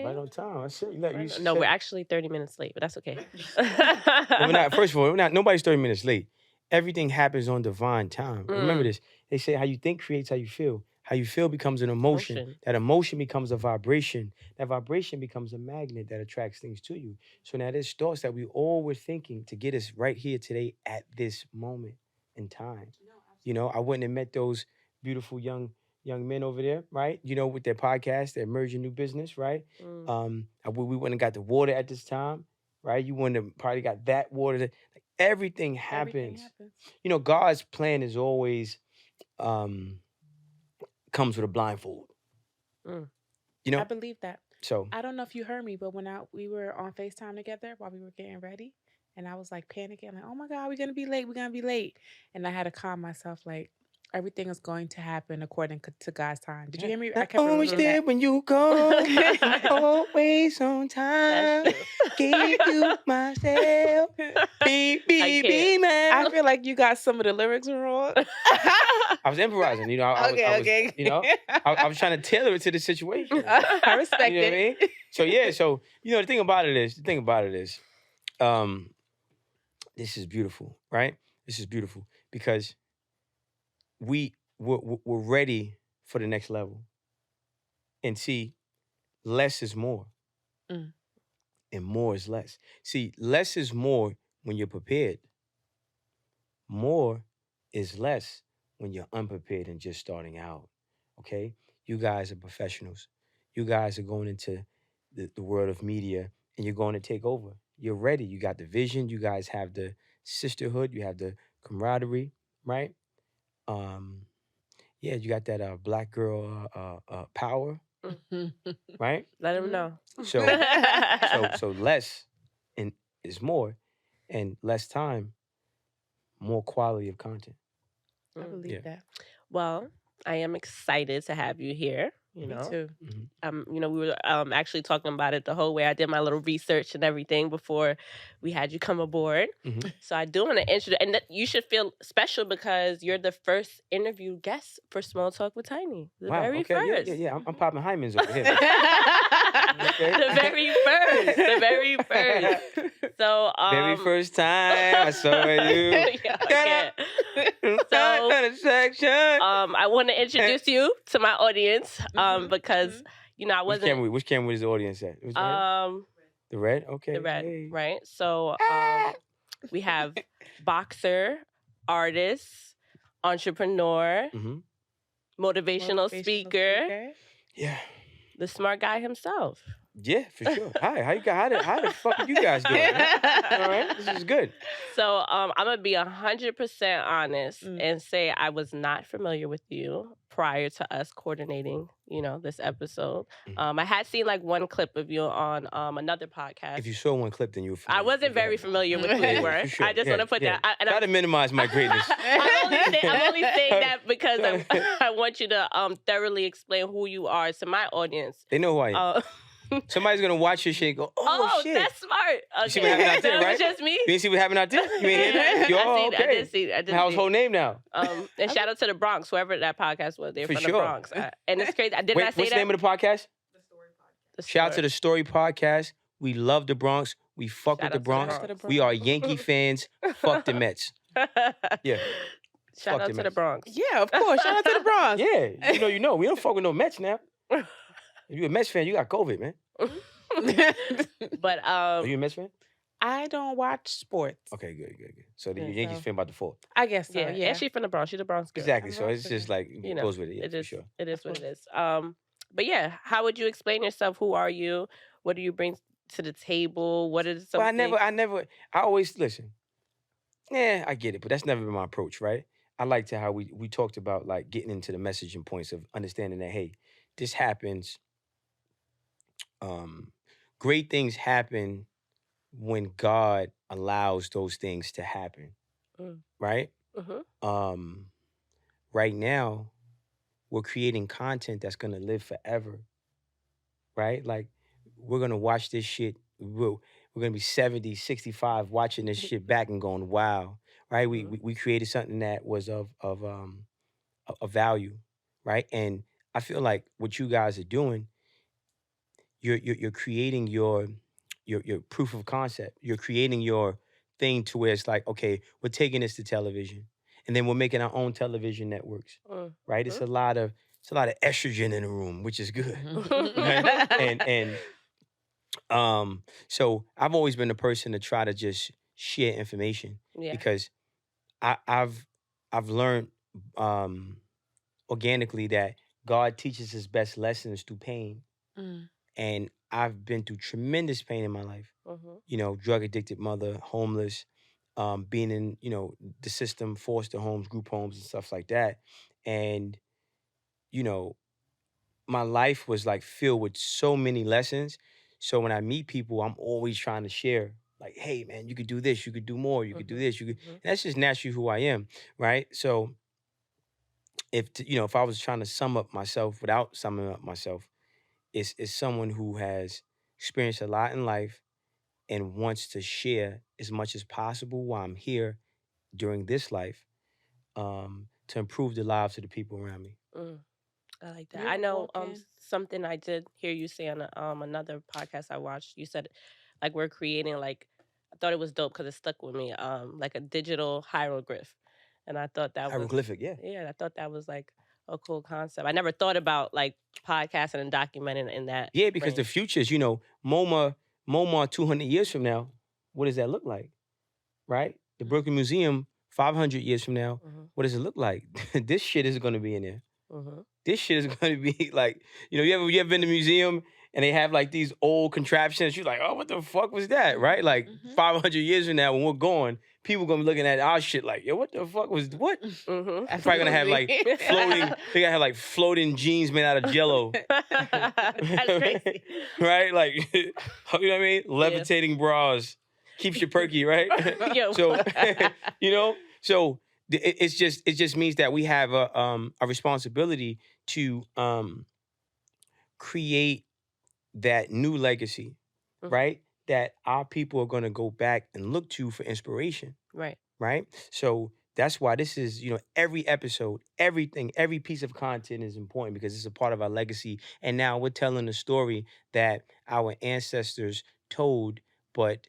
Right on time. I said, No, we're actually 30 minutes late, but that's okay. We're not. First of all, nobody's 30 minutes late. Everything happens on divine time. Remember this. They say how you think creates how you feel. How you feel becomes an emotion. That emotion becomes a vibration. That vibration becomes a magnet that attracts things to you. So now there's thoughts that we all were thinking to get us right here today at this moment in time. I wouldn't have met those beautiful young men over there, right? With their podcast, their emerging new business, right? We wouldn't have got the water at this time, right? You wouldn't have probably got that water. Like, everything happens. God's plan is always comes with a blindfold. I believe that. So I don't know if you heard me, but when we were on FaceTime together while we were getting ready, and I was like panicking, like, oh my God, we're gonna be late. We're gonna be late. And I had to calm myself, like, everything is going to happen according to God's time. Did you hear me? I kept always there when you go, always on time. Give you myself, be man. I feel like you got some of the lyrics wrong. I was improvising, Okay. I was trying to tailor it to the situation. I respect You know what I it. mean? So the thing about it is, this is beautiful, right? This is beautiful because we're ready for the next level. And see, less is more. And more is less. See, less is more when you're prepared. More is less when you're unprepared and just starting out. Okay? You guys are professionals. You guys are going into the world of media and you're going to take over. You're ready. You got the vision. You guys have the sisterhood. You have the camaraderie, right? Yeah, you got that black girl power, right? Let him know. So less is more, and less time, more quality of content. I believe that. Well, I am excited to have you here. Me too. We were actually talking about it the whole way. I did my little research and everything before we had you come aboard. So I do want to introduce, and you should feel special because you're the first interview guest for Small Talk with Tiny. The very first. Yeah. I'm popping hymens over here. The very first. So very first time I saw you. I want to introduce you to my audience because I wasn't. Which camera is the audience at? The red. Okay. The red. Right. So we have boxer, artist, entrepreneur, motivational speaker. Yeah. The smart guy himself. Yeah, for sure. Hi, how the fuck are you guys doing? All right, this is good. So I'm gonna be 100% honest and say I was not familiar with you prior to us coordinating, this episode. I had seen like one clip of you on another podcast. If you saw one clip, then you were familiar. I wasn't very familiar with who you were. Sure. I just want to put that. Try to minimize my greatness. I'm only saying that because I want you to thoroughly explain who you are to my audience. They know who I am. Somebody's gonna watch your shit and go, oh shit. That's smart. Okay. You see what happened out there, right? It was just me. You didn't see what happened out there? You ain't hear that? I did see. Household name now. And shout out to the Bronx, whoever that podcast was. They're from the Bronx. And it's crazy. Didn't I say what's the name of the podcast? The Story Podcast. Shout out to the Story Podcast. We love the Bronx. We fuck with the Bronx. We are Yankee fans. Fuck the Mets. Yeah. Shout out to the Bronx. Yeah, of course. Shout out to the Bronx. Yeah. You know. We don't fuck with no Mets now. If you're a Mets fan, you got COVID, man. But are you a Mets fan? I don't watch sports. Okay, good. So you're Yankees fan by default. I guess so. Yeah. And she's from the Bronx. She's a Bronx girl. Exactly. So it's just like it goes with it. Yeah, for sure. It is what it is. But yeah, how would you explain yourself? Who are you? What do you bring to the table? What is something? Well, I always listen. Yeah, I get it, but that's never been my approach, right? I liked how we talked about like getting into the messaging points of understanding that, hey, this happens. Great things happen when God allows those things to happen, right? Right now, we're creating content that's gonna live forever, right? Like, we're gonna watch this shit. We're gonna be 70, 65 watching this shit back and going, wow, right? We created something that was of value, right? And I feel like what you guys are doing, you're creating your proof of concept. You're creating your thing to where it's like, okay, we're taking this to television, and then we're making our own television networks, right? It's a lot of estrogen in the room, which is good, right? And so I've always been the person to try to just share information because I've learned organically that God teaches his best lessons through pain. And I've been through tremendous pain in my life. You know, drug addicted mother, homeless, being in, the system, foster homes, group homes, and stuff like that. And, you know, my life was like filled with so many lessons. So when I meet people, I'm always trying to share, like, hey man, you could do this, you could do more, you could do this, you could. And that's just naturally who I am, right? So if I was trying to sum up myself without summing up myself, it's someone who has experienced a lot in life and wants to share as much as possible while I'm here during this life, to improve the lives of the people around me. I like that. I know something I did hear you say on another podcast I watched. You said like we're creating like, I thought it was dope because it stuck with me, like a digital hieroglyph, and I thought that Hieroglyphic, I thought that was like a cool concept. I never thought about like podcasting and documenting in that. Yeah, because the future is, MoMA 200 years from now, what does that look like, right? The Brooklyn Museum 500 years from now, what does it look like? This shit is going to be in there. This shit is going to be like, you ever been to a museum and they have like these old contraptions? You're like, oh, what the fuck was that, right? Like 500 years from now when we're gone, people going to be looking at our shit like, yo, what the fuck was what? Probably going to have like floating, they got to have like floating jeans made out of Jello. That's crazy. Right? Like, you know what I mean? Levitating bras. Keeps you perky, right? So, so it just means that we have a responsibility to create that new legacy, right? That our people are going to go back and look to for inspiration. Right? So that's why this is, every episode, everything, every piece of content is important because it's a part of our legacy. And now we're telling a story that our ancestors told, but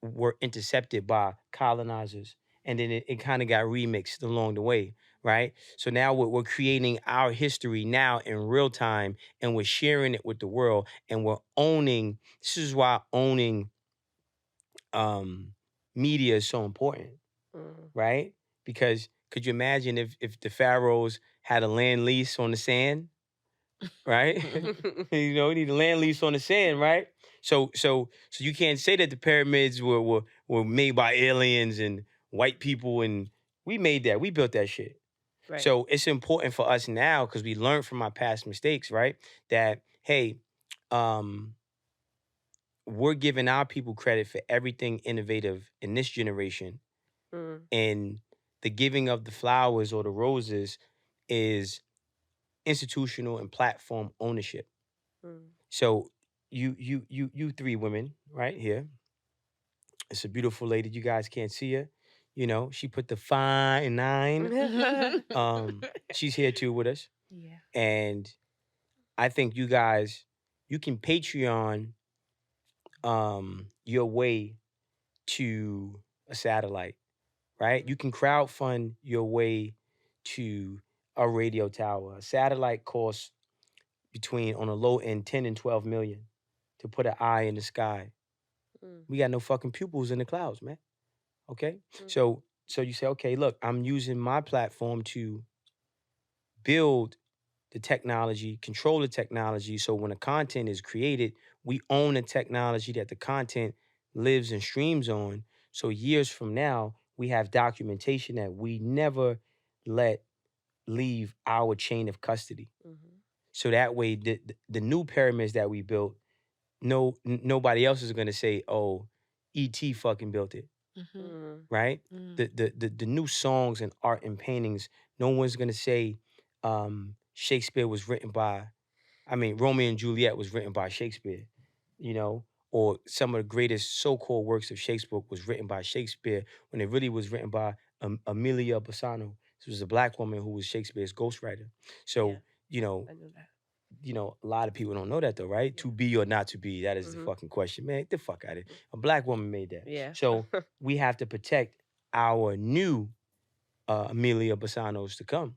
were intercepted by colonizers. And then it kind of got remixed along the way, right? So now we're creating our history now in real time and we're sharing it with the world and we're owning. This is why owning media is so important, right? Because could you imagine if the pharaohs had a land lease on the sand, right? You need a land lease on the sand, right? So you can't say that the pyramids were made by aliens and white people, and we made that. We built that shit. Right. So it's important for us now because we learned from our past mistakes, right? That, hey, we're giving our people credit for everything innovative in this generation. And the giving of the flowers or the roses is institutional and platform ownership. So you three women right here. It's a beautiful lady. You guys can't see her. She put the fine 9. She's here too with us. Yeah. And I think you guys, you can Patreon your way to a satellite, right? You can crowdfund your way to a radio tower. A satellite costs between, on a low end, 10 and 12 million to put an eye in the sky. We got no fucking pupils in the clouds, man. Okay? So you say, okay, look, I'm using my platform to build the technology, control the technology. So when the content is created, we own the technology that the content lives and streams on. So years from now, we have documentation that we never let leave our chain of custody. So that way, the new pyramids that we built, nobody else is going to say, oh, E.T. fucking built it. Right? The new songs and art and paintings, no one's going to say Shakespeare was written by, Romeo and Juliet was written by Shakespeare, or some of the greatest so-called works of Shakespeare was written by Shakespeare when it really was written by Amelia Bassano. This was a black woman who was Shakespeare's ghostwriter. So, I knew that. a lot of people don't know that though, right? To be or not to be, that is the fucking question. Man, get the fuck out of it. A black woman made that. Yeah. So we have to protect our new Amelia Basanos to come.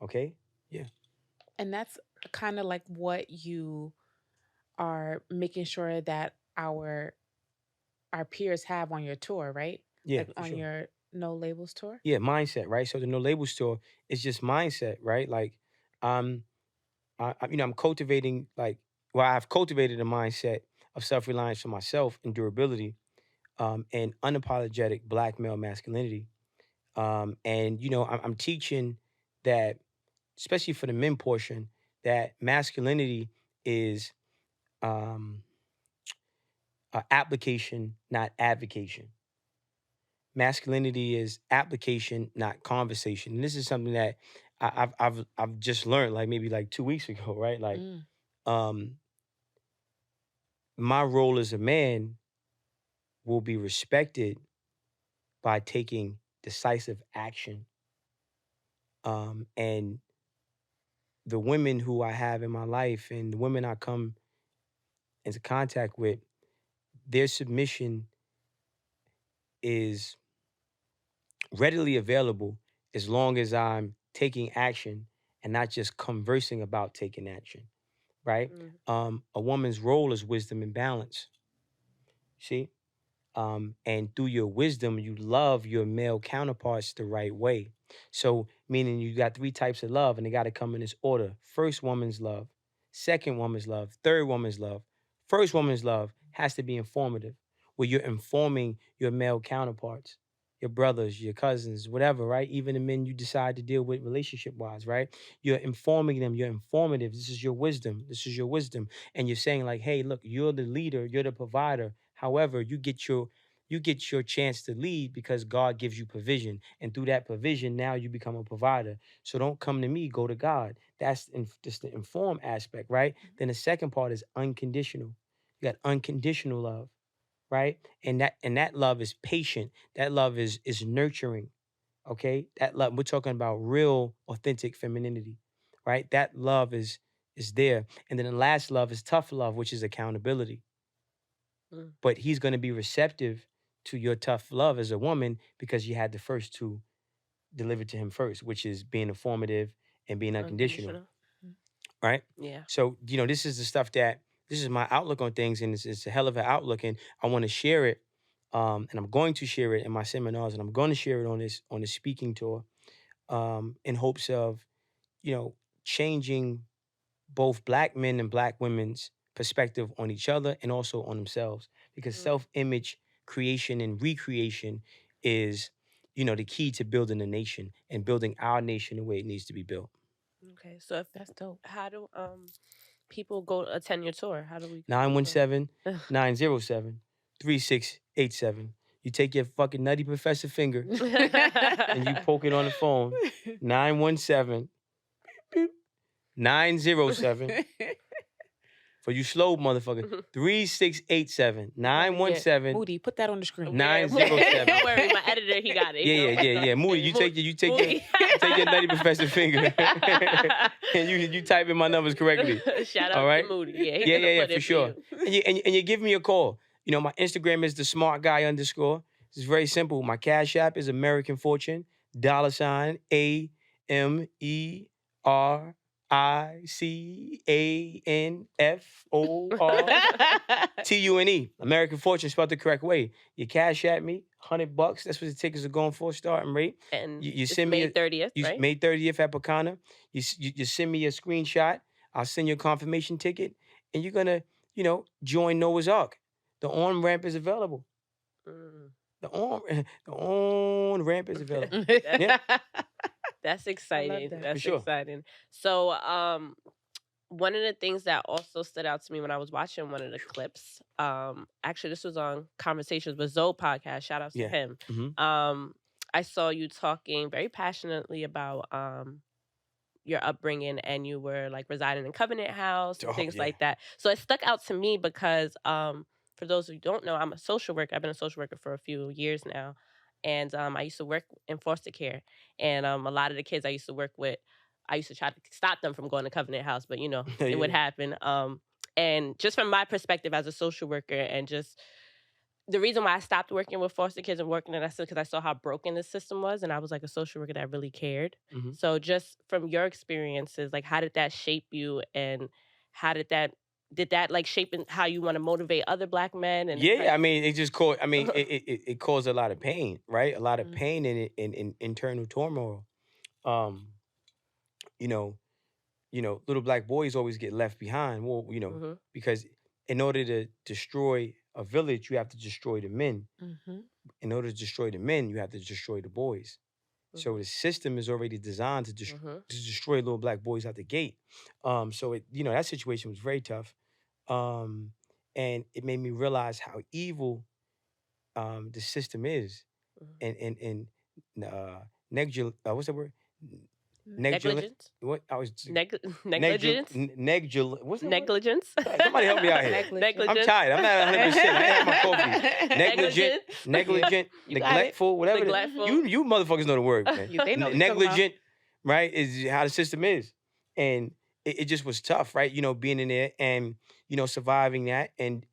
Okay? Yeah. And that's kind of like what you are making sure that our peers have on your tour, right? Yeah, like on your No Labels tour. Yeah, mindset, right? So the No Labels tour is just mindset, right? Like, I'm cultivating I've cultivated a mindset of self-reliance for myself and durability, and unapologetic black male masculinity. And I'm teaching that, especially for the men portion, that masculinity is application, not advocation. Masculinity is application, not conversation. And this is something that I've just learned, like maybe like 2 weeks ago, right? Like, my role as a man will be respected by taking decisive action. And the women who I have in my life and the women I come into contact with, their submission is readily available as long as I'm taking action and not just conversing about taking action, right? A woman's role is wisdom and balance. See? And through your wisdom, you love your male counterparts the right way. So, meaning you got 3 types of love, and they got to come in this order. First woman's love, second woman's love, third woman's love. First woman's love has to be informative, where you're informing your male counterparts, your brothers, your cousins, whatever, right? Even the men you decide to deal with relationship-wise, right? You're informing them, you're informative. This is your wisdom. This is your wisdom. And you're saying like, hey, look, you're the leader, you're the provider. However, you get your chance to lead because God gives you provision. And through that provision, now you become a provider. So don't come to me, go to God. That's just the informed aspect, right? Then the second part is unconditional. You got unconditional love, right? And that love is patient. That love is nurturing. Okay? That love, we're talking about real, authentic femininity, right? That love is there. And then the last love is tough love, which is accountability. But he's going to be receptive to your tough love as a woman because you had the first two delivered to him first, which is being informative and being unconditional. Right? Yeah. So, this is the stuff this is my outlook on things, and it's a hell of an outlook, and I want to share it. And I'm going to share it in my seminars, and I'm going to share it on this speaking tour, in hopes of, changing both black men and black women's perspective on each other and also on themselves. Because self-image creation and recreation is, the key to building a nation and building our nation the way it needs to be built. Okay, so if That's dope. how do people go attend your tour? How do we 917-907-3687. You take your fucking nutty professor finger and you poke it on the phone. 917 907 for you slow motherfuckers. 3687 917. Moody, put that on the screen. 907. Don't worry, my editor, he got it. Yeah. Moody, you take your nutty professor finger and you type in my numbers correctly. Shout out all right? to Moody. Yeah, for sure. And you give me a call. My Instagram is _the_smart_guy. It's very simple. My Cash App is American Fortune $AMERICANFORTUNE. American Fortune spelled the correct way. You Cash App me, $100. That's what the tickets are going for, starting rate. And you send me May 30th, right? May 30th at Pecana. You send me a screenshot. I'll send you a confirmation ticket, and you're gonna, join Noah's Ark. The on-ramp is available. The on-ramp is available. Yeah. That's exciting. that. That's sure. exciting. So, one of the things that also stood out to me when I was watching one of the clips, actually, this was on Conversations with Zoe podcast. Shout out to him. Mm-hmm. I saw you talking very passionately about your upbringing, and you were like residing in Covenant House and things like that. So it stuck out to me because, for those who don't know, I'm a social worker. I've been a social worker for a few years now. And I used to work in foster care. And a lot of the kids I used to work with I used to try to stop them from going to Covenant House, but Yeah. it would happen. And just from my perspective as a social worker, and just the reason why I stopped working with foster kids and working in that system, because I saw how broken the system was, and I was like a social worker that really cared. Mhm. So just from your experiences, like how did that shape you, and how did that like shape in how you want to motivate other Black men? And Yeah, I mean, it just caused. I mean, it caused a lot of pain, right? A lot of pain in internal turmoil. Um, you know, little Black boys always get left behind. Well, because in order to destroy a village, you have to destroy the men. In order to destroy the men, you have to destroy the boys. So the system is already designed to destroy little Black boys out the gate. So that situation was very tough, and it made me realize how evil the system is, and what's that word? negligence. What I was Negligence. What's that word? Negligence. Somebody help me out here. Negligence. I'm tired. I'm not 100%. I ain't had my coffee. Negligent, neglectful, whatever. Neglectful. You motherfuckers know the word, man. They know what you're talking Negligent, right? Is how the system is, and it just was tough, right? Being in there and surviving that, and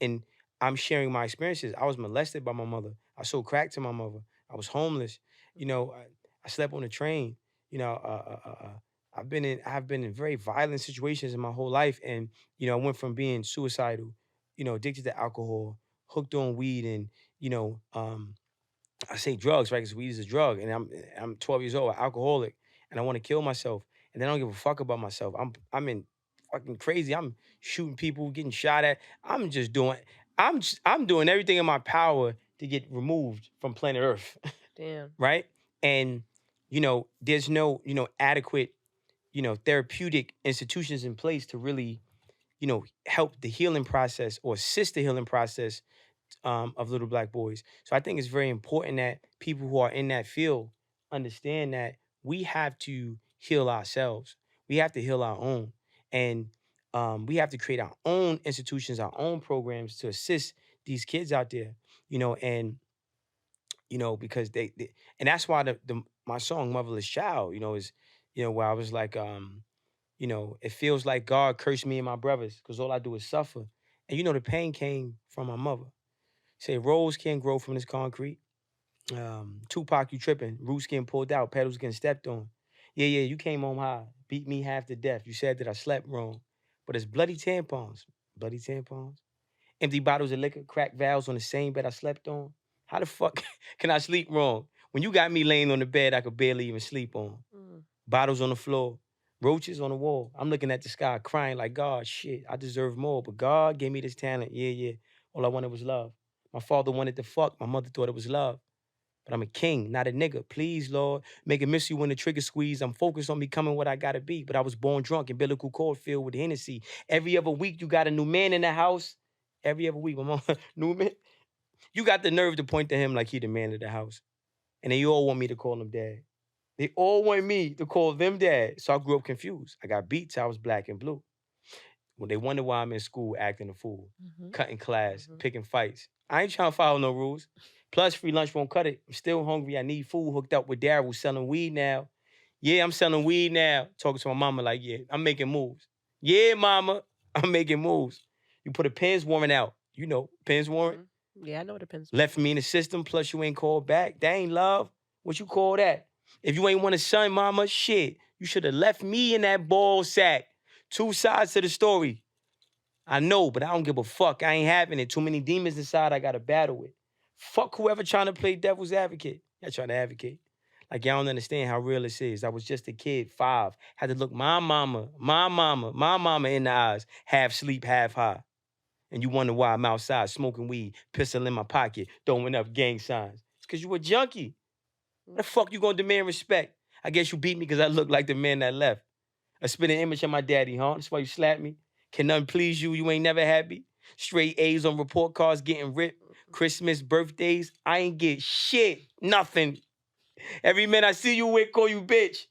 I'm sharing my experiences. I was molested by my mother. I sold crack to my mother. I was homeless. I slept on a train. I've been in very violent situations in my whole life, and I went from being suicidal, addicted to alcohol, hooked on weed, and I say drugs, right? Because weed is a drug, and I'm 12 years old, alcoholic, and I want to kill myself, and then I don't give a fuck about myself. I'm in fucking crazy. I'm shooting people, getting shot at. I'm doing everything in my power to get removed from planet Earth. Damn. Right? And there's no adequate therapeutic institutions in place to really help the healing process or assist the healing process of little Black boys. So I think it's very important that people who are in that field understand that we have to heal ourselves. We have to heal our own. And we have to create our own institutions, our own programs to assist these kids out there, and because they and that's why my song Motherless Child, is, where I was like, it feels like God cursed me and my brothers because all I do is suffer. And the pain came from my mother. Say rose can't grow from this concrete. Tupac, you tripping. Roots getting pulled out, pedals getting stepped on. Yeah, you came home high, beat me half to death. You said that I slept wrong. But it's bloody tampons. Bloody tampons. Empty bottles of liquor, cracked valves on the same bed I slept on. How the fuck can I sleep wrong? When you got me laying on the bed I could barely even sleep on. Bottles on the floor, roaches on the wall. I'm looking at the sky crying like, God, shit, I deserve more. But God gave me this talent. Yeah. All I wanted was love. My father wanted to fuck. My mother thought it was love. But I'm a king, not a nigga. Please, Lord, make it miss you when the trigger squeeze. I'm focused on becoming what I gotta be. But I was born drunk, umbilical cord filled with Hennessy. Every other week, you got a new man in the house. Every other week, my mom, new man. You got the nerve to point to him like he the man of the house. And they all want me to call him dad. They all want me to call them dad. So I grew up confused. I got beat till I was black and blue. When they wonder why I'm in school acting a fool, cutting class, picking fights. I ain't trying to follow no rules. Plus, free lunch won't cut it. I'm still hungry. I need food. Hooked up with Daryl selling weed now. Yeah, I'm selling weed now. Talking to my mama like, yeah, I'm making moves. Yeah, mama, I'm making moves. You put a pens warrant out. Pens warrant. Yeah, I know what a pens warrant. Left me in the system, plus you ain't called back. That ain't love. What you call that? If you ain't want a son, mama, shit, you should have left me in that ball sack. Two sides to the story. I know, but I don't give a fuck. I ain't having it. Too many demons inside I got to battle with. Fuck whoever trying to play devil's advocate. Y'all trying to advocate. Like, y'all don't understand how real this is. I was just a kid, 5. Had to look my mama in the eyes. Half sleep, half high. And you wonder why I'm outside smoking weed, pistol in my pocket, throwing up gang signs. It's because you a junkie. How the fuck you gonna demand respect? I guess you beat me because I look like the man that left. I spit an image of my daddy, huh? That's why you slapped me. Can nothing please you? You ain't never happy. Straight A's on report cards getting ripped. Christmas, birthdays, I ain't get shit. Nothing. Every man I see you with call you bitch.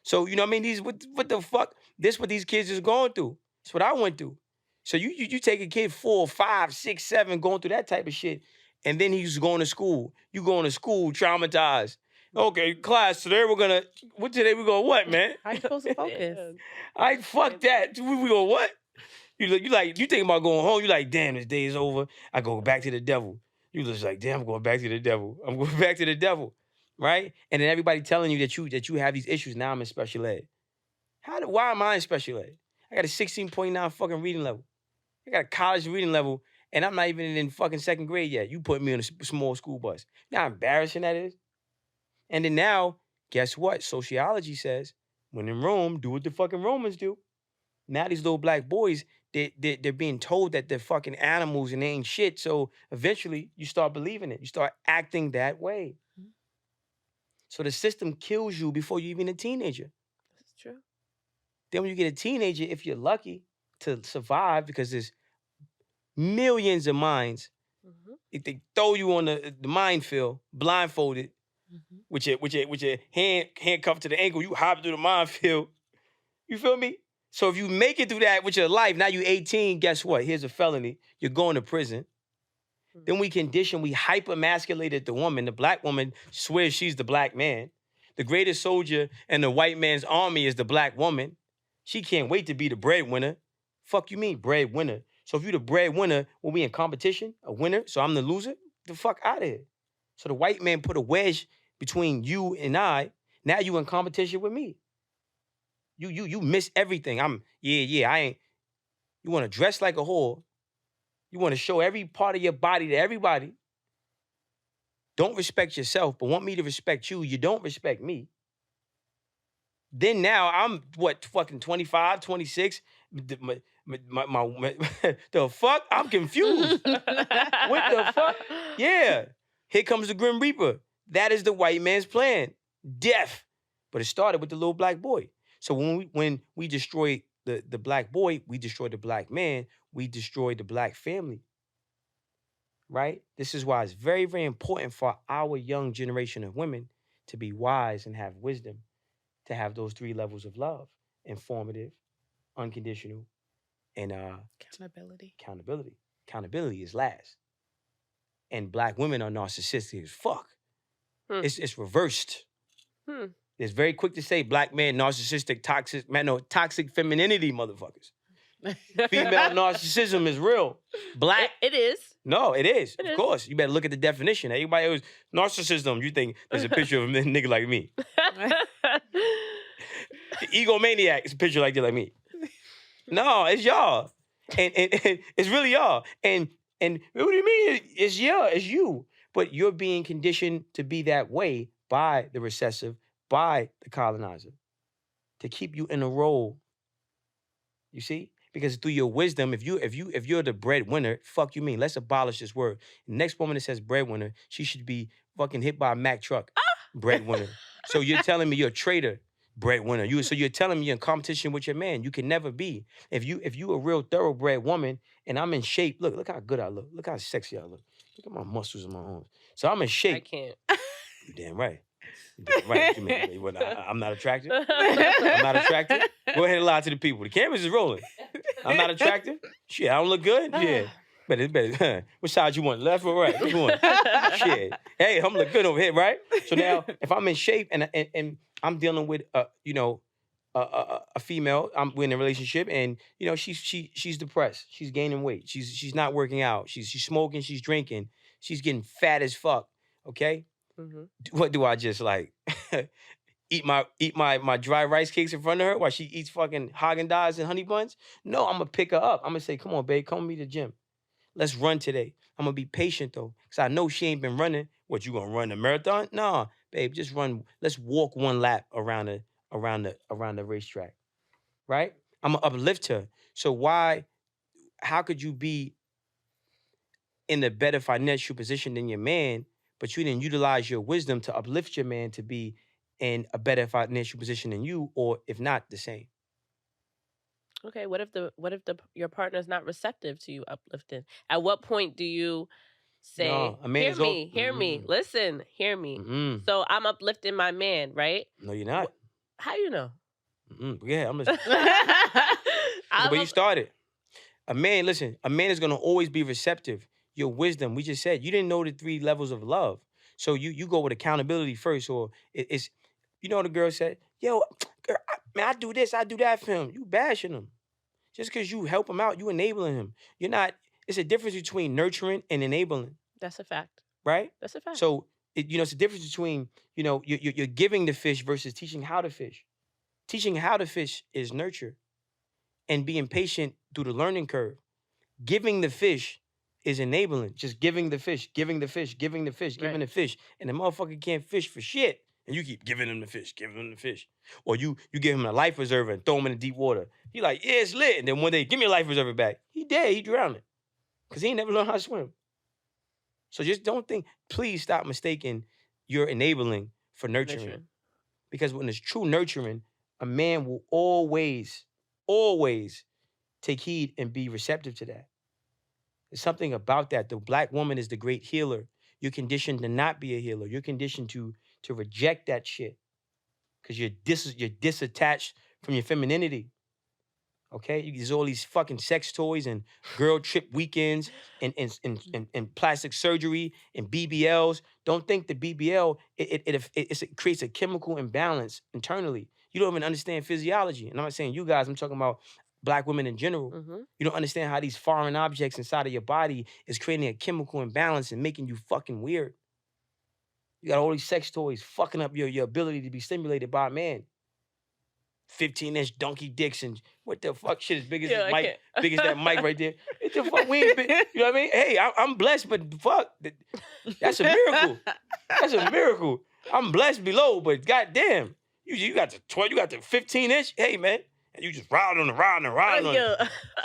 So, you know what I mean? What the fuck? This what these kids is going through. It's what I went through. So you take a kid 4, 5, 6, 7 going through that type of shit, and then he's going to school. You going to school traumatized. Okay, class, today we're gonna, what, man? How you supposed to focus? Fuck that. We go what? You thinking about going home, you like, damn, this day is over. I go back to the devil. You just like, damn, I'm going back to the devil. I'm going back to the devil. Right? And then everybody telling you that you have these issues. Now I'm in special ed. Why am I in special ed? I got a 16.9 fucking reading level. I got a college reading level, and I'm not even in fucking second grade yet. You put me on a small school bus. You know how embarrassing that is? And then now, guess what? Sociology says, when in Rome, do what the fucking Romans do. Now these little black boys, they're being told that they're fucking animals and they ain't shit. So eventually, you start believing it. You start acting that way. Mm-hmm. So the system kills you before you're even a teenager. That's true. Then when you get a teenager, if you're lucky to survive, because there's millions of minds, if they throw you on the minefield, blindfolded, with your handcuffed to the ankle, you hop through the minefield. You feel me? So if you make it through that with your life, now you're 18, guess what? Here's a felony. You're going to prison. Then we hyper-emasculated the woman. The black woman swears she's the black man. The greatest soldier in the white man's army is the black woman. She can't wait to be the breadwinner. Fuck you mean, breadwinner? So if you're the breadwinner, will we in competition? A winner? So I'm the loser? The fuck out of here. So the white man put a wedge between you and I. Now you in competition with me. You miss everything. I ain't. You want to dress like a whore. You want to show every part of your body to everybody. Don't respect yourself, but want me to respect you. You don't respect me. Then now I'm, fucking 25, 26. The fuck? I'm confused. What the fuck? Yeah. Here comes the Grim Reaper. That is the white man's plan. Death. But it started with the little black boy. So when we destroy the black boy, we destroy the black man, we destroy the black family. Right? This is why it's very, very important for our young generation of women to be wise and have wisdom, to have those 3 levels of love: informative, unconditional, and accountability. Accountability is last. And black women are narcissistic as fuck. It's reversed. It's very quick to say black man, narcissistic, toxic, man, no, toxic femininity, motherfuckers. Female narcissism is real. Black. It is. No, it is. Of course. You better look at the definition. Everybody else, narcissism, you think there's a picture of a nigga like me. Egomaniac is a picture like me. No, it's y'all. And it's really y'all. And what do you mean? It's you. But you're being conditioned to be that way by the recessive, by the colonizer, to keep you in a role. You see? Because through your wisdom, if you're the breadwinner, fuck you mean? Let's abolish this word. The next woman that says breadwinner, she should be fucking hit by a Mack truck. Breadwinner. So you're telling me you're a traitor, breadwinner. So you're telling me you're in competition with your man. You can never be. If you a real thoroughbred woman and I'm in shape, look how good I look. Look how sexy I look. Look at my muscles in my arms. So I'm in shape. I can't. You damn right. Right. You mean, I'm not attractive? I'm not attractive? Go ahead and lie to the people. The cameras is rolling. I'm not attractive? Shit, I don't look good? Yeah. Better. Which side you want, left or right? Which one? Shit. Hey, I'm look good over here, right? So now, if I'm in shape and I'm dealing with, a female, we're in a relationship, and she's depressed. She's gaining weight. She's not working out. She's smoking. She's drinking. She's getting fat as fuck. Okay. What do I just like eat my dry rice cakes in front of her while she eats fucking Haagen-Dazs and honey buns? No, I'm gonna pick her up. I'm gonna say, come on, babe, come with me to the gym. Let's run today. I'm gonna be patient though, because I know she ain't been running. What, you gonna run a marathon? Nah, babe, just run. Let's walk one lap around the racetrack. Right? I'm gonna uplift her. So how could you be in a better financial position than your man, but you didn't utilize your wisdom to uplift your man to be in a better financial position than you, or if not, the same? Okay, what if your partner's not receptive to you uplifting? At what point do you say, no, hear me, listen, hear me. So I'm uplifting my man, right? No, you're not. How you know? Yeah, I'm listening. But you started. A man is going to always be receptive. Your wisdom, we just said, you didn't know the 3 levels of love. So you go with accountability first, or it's you know what the girl said, yo, girl, man, I do this, I do that for him. You bashing him. Just because you help him out, you enabling him. You're not, it's a difference between nurturing and enabling. That's a fact. Right? That's a fact. So it's a difference between, you're giving the fish versus teaching how to fish. Teaching how to fish is nurture and being patient through the learning curve. Giving the fish is enabling. Just giving the fish, giving the fish, giving the fish, giving the fish. And the motherfucker can't fish for shit. And you keep giving him the fish, giving him the fish. Or you give him a life preserver and throw him in the deep water. He like, yeah, it's lit. And then one day, give me a life preserver back. He dead, he drowning. Because he ain't never learned how to swim. So just don't think, please stop mistaking your enabling for nurturing. Because when it's true nurturing, a man will always take heed and be receptive to that. There's something about that. The black woman is the great healer. You're conditioned to not be a healer. You're conditioned to reject that shit. Because you're disattached from your femininity. Okay? There's all these fucking sex toys and girl trip weekends and plastic surgery and BBLs. Don't think the BBL, it creates a chemical imbalance internally. You don't even understand physiology. And I'm not saying you guys, I'm talking about black women in general. Mm-hmm. You don't understand how these foreign objects inside of your body is creating a chemical imbalance and making you fucking weird. You got all these sex toys fucking up your ability to be stimulated by a man. 15-inch donkey dicks and what the fuck shit is big as this mic, big as that mic right there. What the fuck? We ain't been, you know what I mean? Hey, I'm blessed, but fuck, that's a miracle. That's a miracle. I'm blessed below, but goddamn, you got the 12, you got the 15-inch. Hey man, and you just ride on.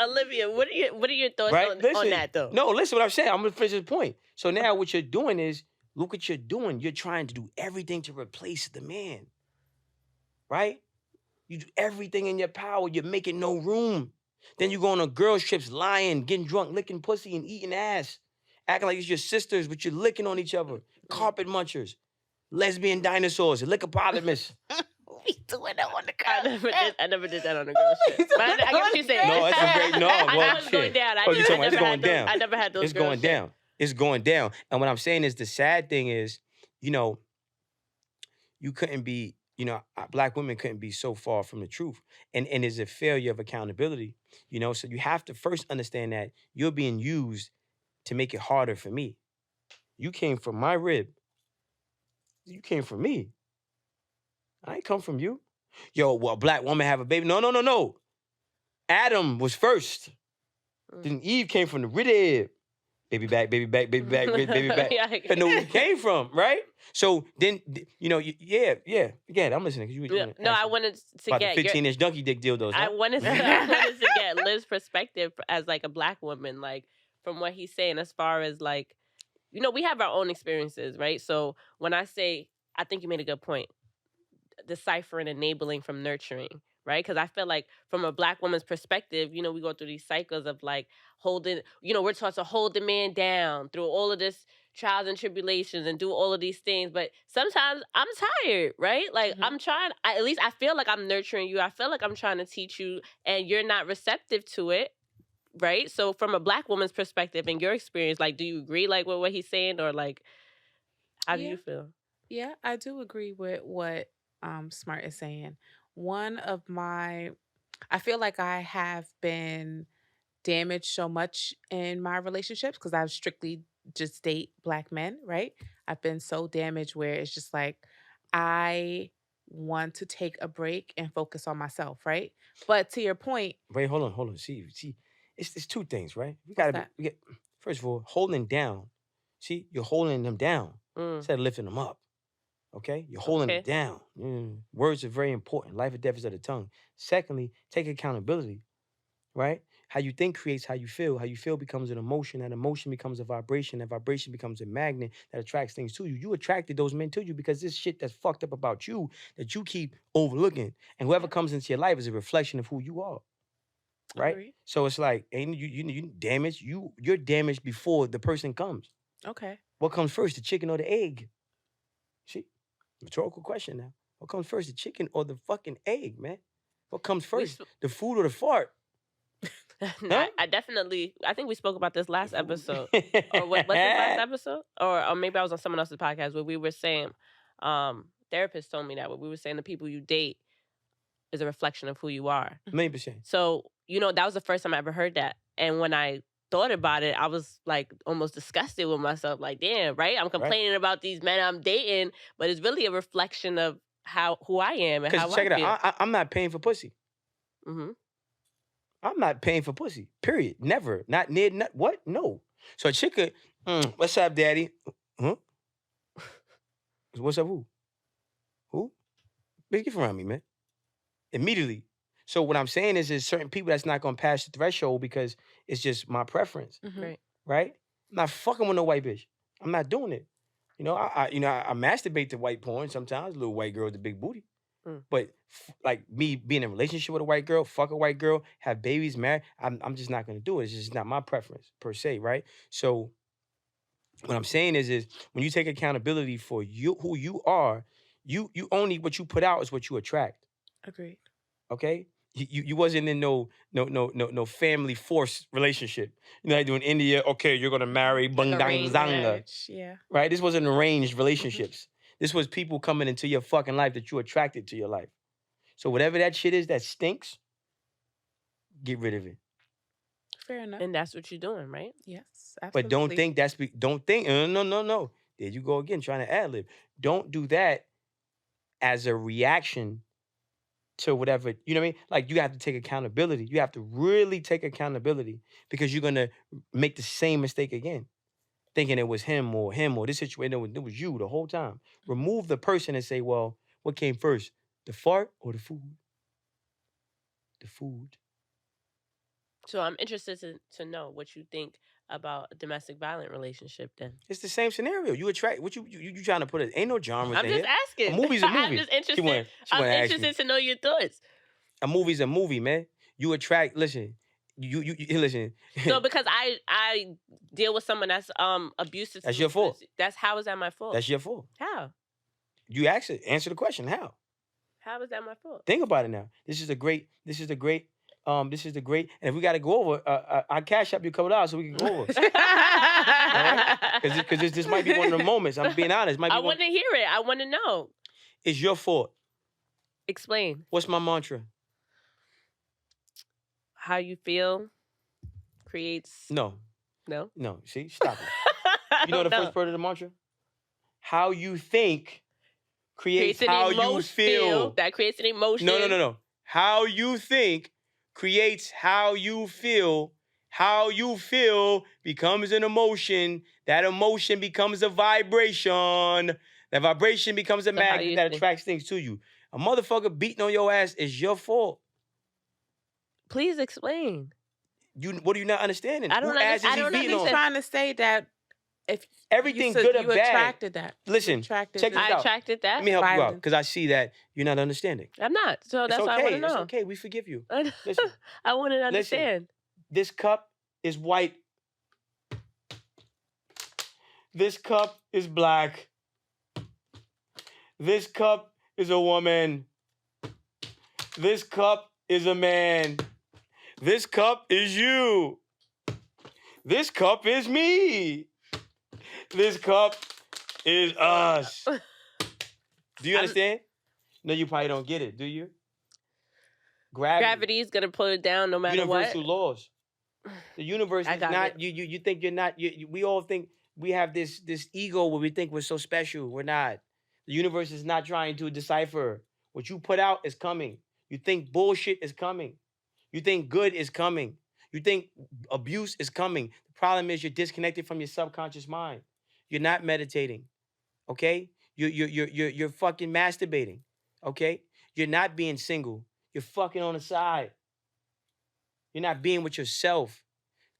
Olivia, what are your thoughts on that though? No, listen what I'm saying. I'm gonna finish this point. So now what you're doing is, look what you're doing. You're trying to do everything to replace the man, right? You do everything in your power. You're making no room. Then you go on girls' trips, lying, getting drunk, licking pussy, and eating ass. Acting like it's your sisters, but you're licking on each other. Carpet munchers. Lesbian dinosaurs. Hippopotamus. We doing that on the girls' I never did that on a girls' trip. But I get what you're saying. No, that's a great, no. I was going down. It's going down. I never had those It's going down. It's going down. And what I'm saying is the sad thing is, you couldn't be, black women couldn't be so far from the truth. And it's a failure of accountability, So you have to first understand that you're being used to make it harder for me. You came from my rib. You came from me. I ain't come from you. Yo, well, a black woman have a baby? No. Adam was first. Then Eve came from the rib. Baby back. Baby back. Yeah, I know where it came from, right? So then, yeah. Again, I'm listening. I wanted to about get the 15-inch donkey dick dildos. Huh? I wanted to get Liv's perspective as like a black woman, like from what he's saying, as far as like, we have our own experiences, right? So when I say, I think you made a good point, deciphering enabling from nurturing, right? Because I feel like from a black woman's perspective, we go through these cycles of like holding, we're taught to hold the man down through all of this trials and tribulations and do all of these things. But sometimes I'm tired, right? Like I'm trying, at least I feel like I'm nurturing you. I feel like I'm trying to teach you and you're not receptive to it, right? So from a black woman's perspective and your experience, like, do you agree like with what he's saying, or like, how do you feel? Yeah, I do agree with what Smart is saying. I feel like I have been damaged so much in my relationships because I've strictly just date black men, right? I've been so damaged where it's just like, I want to take a break and focus on myself, right? But to your point. Wait, hold on. See, it's two things, right? First of all, holding down. See, you're holding them down instead of lifting them up. Okay? You're holding them down. Words are very important. Life or death is of the tongue. Secondly, take accountability, right? How you think creates how you feel. How you feel becomes an emotion. That emotion becomes a vibration. That vibration becomes a magnet that attracts things to you. You attracted those men to you because this shit that's fucked up about you that you keep overlooking. And whoever comes into your life is a reflection of who you are. Right? Agreed. So it's like, ain't you damaged. You're damaged before the person comes. Okay. What comes first, the chicken or the egg? See? Rhetorical question now. What comes first, the chicken or the fucking egg, man? What comes first, the food or the fart? I definitely, I think we spoke about this last episode. Or what's this last episode? Or maybe I was on someone else's podcast where we were saying, therapist told me that, where we were saying the people you date is a reflection of who you are. 1,000,000%. So, that was the first time I ever heard that. And when I thought about it, I was like almost disgusted with myself. Like, damn, right? I'm complaining about these men I'm dating, but it's really a reflection of who I am and how I feel. Check it out. I'm not paying for pussy. Mm-hmm. I'm not paying for pussy. Period. Never. Not near. Not what? No. So a chick could, what's up, daddy? Huh? What's up? Who? Bitch, get from around me, man. Immediately. So what I'm saying is, there's certain people that's not gonna pass the threshold because it's just my preference. Mm-hmm. Right? I'm not fucking with no white bitch. I'm not doing it. I masturbate to white porn sometimes. Little white girl with the big booty. But like me being in a relationship with a white girl, fuck a white girl, have babies, married, I'm just not gonna do it. It's just not my preference per se, right? So what I'm saying is when you take accountability for who you are, you only what you put out is what you attract. Agreed. Okay? You wasn't in no family force relationship. Like doing India, okay, you're gonna marry bang dang zanga. Yeah. Right? This wasn't arranged relationships. This was people coming into your fucking life that you attracted to your life. So whatever that shit is that stinks, get rid of it. Fair enough. And that's what you're doing, right? Yes, absolutely. But don't think, no. There you go again, trying to ad lib. Don't do that as a reaction to whatever, you know what I mean? Like, you have to take accountability. You have to really take accountability because you're going to make the same mistake again. Thinking it was him or this situation, it was you the whole time. Remove the person and say, well, what came first, the fart or the food? The food. So I'm interested to know what you think about a domestic violent relationship then. It's the same scenario. You attract, what you trying to put it, ain't no genres I'm just asking. A movie's a movie. I'm just interested. I'm interested to know your thoughts. A movie's a movie, man. You attract, listen. You listen. So because I deal with someone that's abusive. That's your fault. How is that my fault? That's your fault. How? You answer the question. How? How is that my fault? Think about it now. This is the great. And if we got to go over, I cash up you $2 so we can go over. Because this might be one of the moments. I'm being honest. I want to hear it. I want to know. It's your fault. Explain. What's my mantra? How you feel creates... No. See, stop it. You know the first part of the mantra? How you think creates how you feel. That creates an emotion. No. How you think creates how you feel. How you feel becomes an emotion. That emotion becomes a vibration. That vibration becomes a magnet that attracts things to you. A motherfucker beating on your ass is your fault. Please explain. What are you not understanding? I don't understand. He's trying to say that if everything good or bad, you attracted that. Listen, check this out. I attracted that. Let me help you out because I see that you're not understanding. I'm not. So that's why I want to know. It's okay. We forgive you. Listen, I want to understand. This cup is white. This cup is black. This cup is a woman. This cup is a man. This cup is you. This cup is me. This cup is us. Do you understand? No, you probably don't get it, do you? Gravity is going to pull it down no matter what. Universal laws. The universe is not, you think you're not, we all think we have this ego where we think we're so special. We're not. The universe is not trying to decipher. What you put out is coming. You think bullshit is coming. You think good is coming. You think abuse is coming. The problem is you're disconnected from your subconscious mind. You're not meditating, okay? You're fucking masturbating, okay? You're not being single. You're fucking on the side. You're not being with yourself.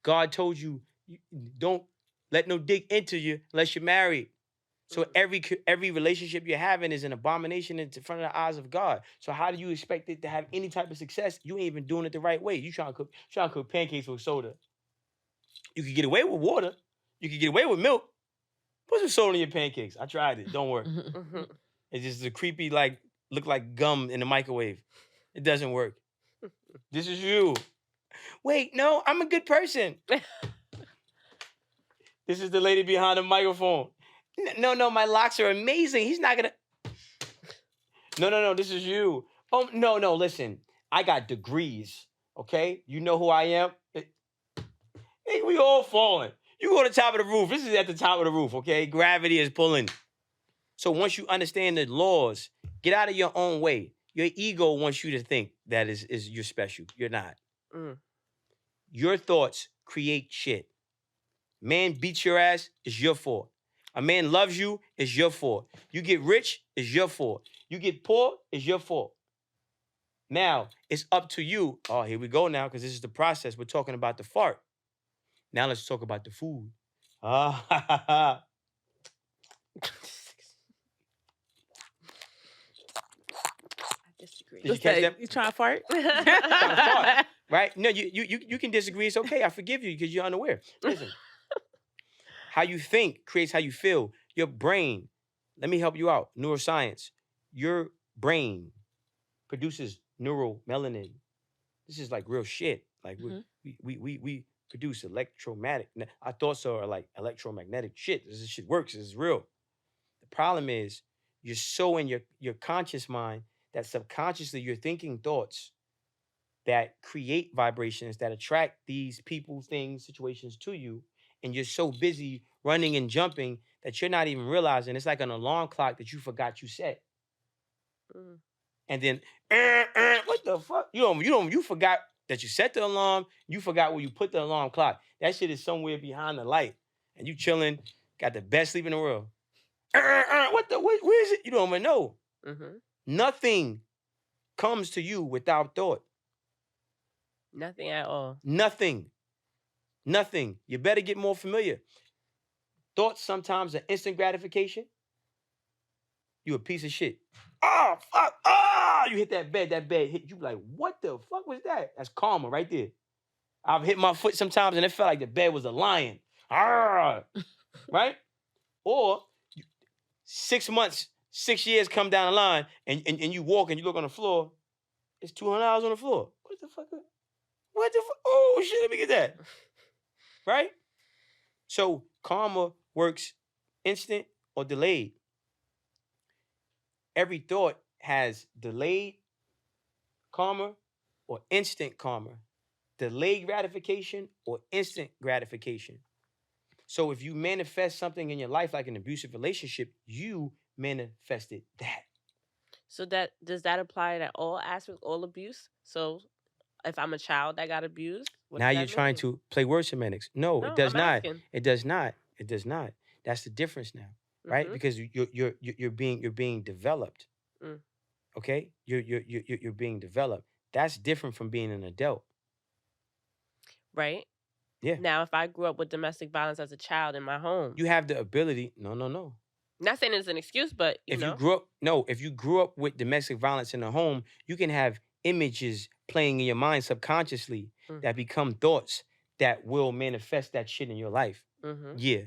God told you, don't let no dick enter you unless you're married. So every relationship you're having is an abomination in front of the eyes of God. So how do you expect it to have any type of success? You ain't even doing it the right way. You trying to cook pancakes with soda. You could get away with water. You could get away with milk. Put some soda in your pancakes. I tried it. Don't work. It's just a creepy, look like gum in the microwave. It doesn't work. This is you. Wait, no, I'm a good person. This is the lady behind the microphone. No, my locks are amazing. He's not gonna. No, this is you. Oh, no, listen. I got degrees, okay? You know who I am? Hey, we all falling. You go to the top of the roof. This is at the top of the roof, okay? Gravity is pulling. So once you understand the laws, get out of your own way. Your ego wants you to think that is you're special. You're not. Your thoughts create shit. Man beats your ass, it's your fault. A man loves you, it's your fault. You get rich, it's your fault. You get poor, it's your fault. Now, it's up to you. Oh, here we go now, because this is the process. We're talking about the fart. Now let's talk about the food. I disagree. Did you catch that? You trying to fart? Trying to fart, right? No, you can disagree. It's okay. I forgive you because you're unaware. Listen. How you think creates how you feel. Your brain, let me help you out. Neuroscience. Your brain produces neuromelanin. This is like real shit. Like we produce electromagnetic. Our thoughts are like electromagnetic shit. This shit works. This is real. The problem is you're so in your conscious mind that subconsciously you're thinking thoughts that create vibrations that attract these people, things, situations to you. And you're so busy running and jumping that you're not even realizing it's like an alarm clock that you forgot you set. And then, what the fuck? You forgot that you set the alarm. You forgot where you put the alarm clock. That shit is somewhere behind the light. And you chilling, got the best sleep in the world. Where is it? You don't even know. Nothing comes to you without thought. Nothing at all. Nothing. You better get more familiar. Thoughts sometimes are instant gratification. You a piece of shit. Oh, fuck. Oh, you hit that bed hit you like, what the fuck was that? That's karma right there. I've hit my foot sometimes and it felt like the bed was a lion. Right? Or 6 months, 6 years come down the line and you walk and you look on the floor, it's $200 on the floor. What the fuck? Oh, shit, let me get that. Right? So karma works instant or delayed. Every thought has delayed karma or instant karma. Delayed gratification or instant gratification. So if you manifest something in your life like an abusive relationship, you manifested that. So does that apply to all aspects, all abuse? So if I'm a child that got abused, now you're trying to play word semantics. No, it does not. Asking. It does not. That's the difference now, right? Because you're being developed. Okay, you're being developed. That's different from being an adult. Right. Yeah. Now, if I grew up with domestic violence as a child in my home, you have the ability. No. Not saying it's an excuse, but if you grew up with domestic violence in the home, you can have images playing in your mind subconsciously that become thoughts that will manifest that shit in your life. Yeah.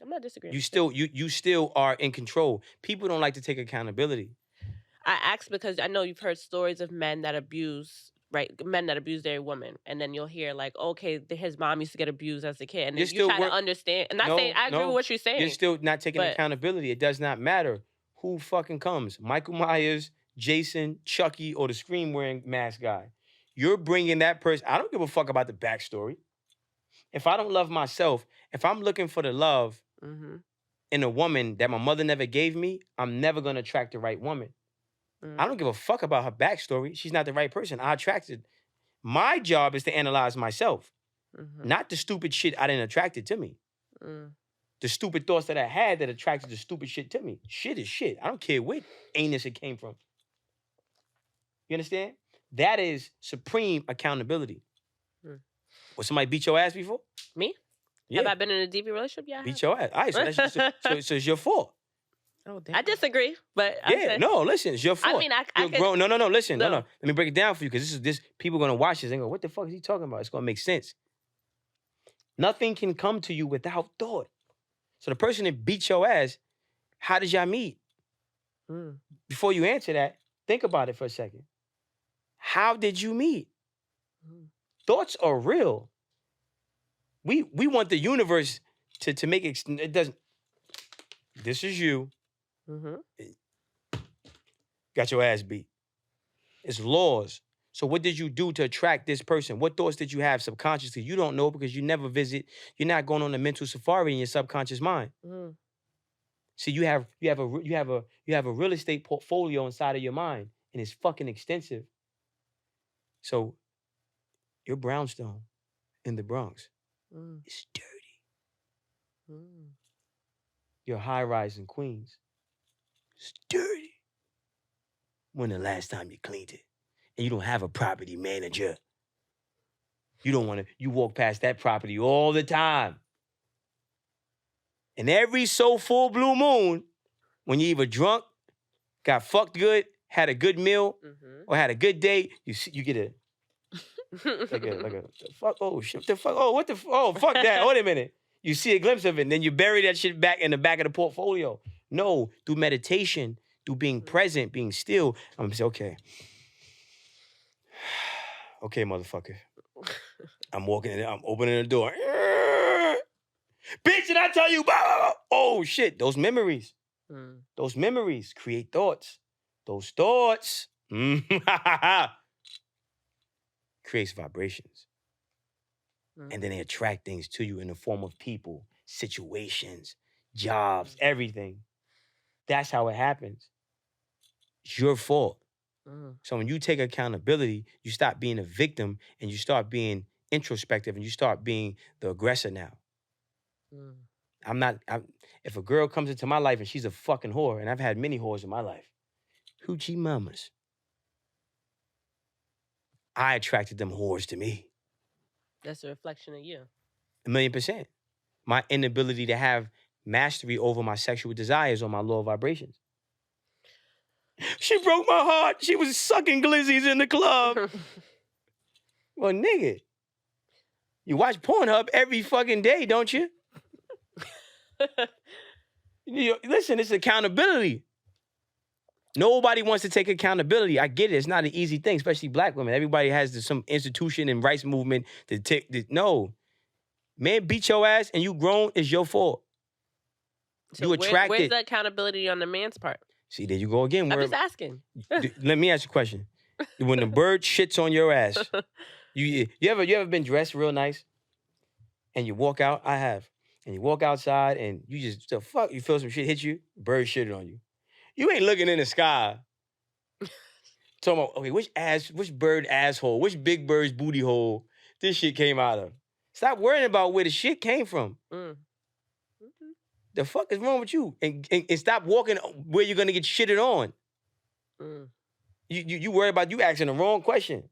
I'm not disagreeing. You still are in control. People don't like to take accountability. I ask because I know you've heard stories of men that abuse. Right, men that abuse their woman, and then you'll hear like, okay, his mom used to get abused as a kid, and then you try to understand. I'm not saying I agree with what you're saying. You're still not taking accountability. It does not matter who fucking comes, Michael Myers, Jason, Chucky, or the scream-wearing mask guy. You're bringing that person. I don't give a fuck about the backstory. If I don't love myself, if I'm looking for the love in a woman that my mother never gave me, I'm never gonna attract the right woman. I don't give a fuck about her backstory. She's not the right person. I attracted. My job is to analyze myself, not the stupid shit I didn't attract to me. The stupid thoughts that I had that attracted the stupid shit to me. Shit is shit. I don't care what anus it came from. You understand? That is supreme accountability. Well, somebody beat your ass before? Me? Yeah. Have I been in a DV relationship? Yeah. Beat your ass. All right, so it's your fault. Oh, damn. I disagree, but listen, it's your fault. I mean, you're grown. No, listen, no. Let me break it down for you because this people are gonna watch this and go, "What the fuck is he talking about?" It's gonna make sense. Nothing can come to you without thought. So the person that beat your ass, how did y'all meet? Before you answer that, think about it for a second. How did you meet? Thoughts are real. We want the universe to make it doesn't. This is you. Got your ass beat. It's laws. So what did you do to attract this person? What thoughts did you have subconsciously? You don't know because you never visit. You're not going on a mental safari in your subconscious mind. See, you have a real estate portfolio inside of your mind, and it's fucking extensive. So your brownstone in the Bronx is dirty. Your high rise in Queens is dirty. When the last time you cleaned it? And you don't have a property manager. You walk past that property all the time. And every so full blue moon, when you either drunk, got fucked good, had a good meal, or had a good day, you get a like a fuck, oh shit, the fuck, oh fuck that, wait a minute. You see a glimpse of it, and then you bury that shit back in the back of the portfolio. No, through meditation, through being present, being still, I'm gonna say, okay. Okay, motherfucker. I'm walking in, I'm opening the door. Bitch, did I tell you? Blah, blah, blah. Oh, shit. Those memories. Those memories create thoughts. Those thoughts creates vibrations. And then they attract things to you in the form of people, situations, jobs, everything. That's how it happens. It's your fault. So when you take accountability, you stop being a victim and you start being introspective and you start being the aggressor now. If a girl comes into my life and she's a fucking whore, and I've had many whores in my life, hoochie mamas. I attracted them whores to me. That's a reflection of you. 1,000,000%. My inability to have mastery over my sexual desires or my lower vibrations. She broke my heart. She was sucking glizzies in the club. Well, nigga, you watch Pornhub every fucking day, don't you? Listen, it's accountability. Nobody wants to take accountability. I get it. It's not an easy thing, especially black women. Everybody has some institution and rights movement to take. No. Man beat your ass and you grown, it's your fault. So you attracted. Where's the accountability on the man's part? See, there you go again. I'm just asking. Let me ask you a question. When the bird shits on your ass, you ever been dressed real nice and you walk out? I have. And you walk outside and you just, the fuck, you feel some shit hit you, bird shitted on you. You ain't looking in the sky. Talking about, okay, which bird asshole, which big bird's booty hole this shit came out of? Stop worrying about where the shit came from. The fuck is wrong with you? And stop walking where you're gonna get shitted on. You worry about you asking the wrong question.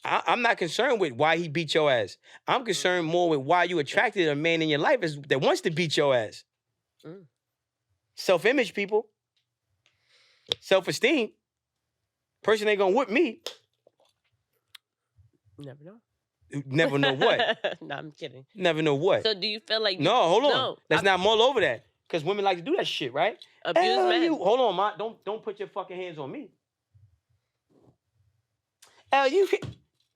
I'm not concerned with why he beat your ass. I'm concerned more with why you attracted a man in your life that wants to beat your ass. Self-image, people. Self-esteem. Person ain't gonna whip me. Never know. Never know what? No, I'm kidding. Never know what? So do you feel like... No, hold on. No, let's not mull over that. Because women like to do that shit, right? Abuse men. Hold on, Ma. Don't put your fucking hands on me.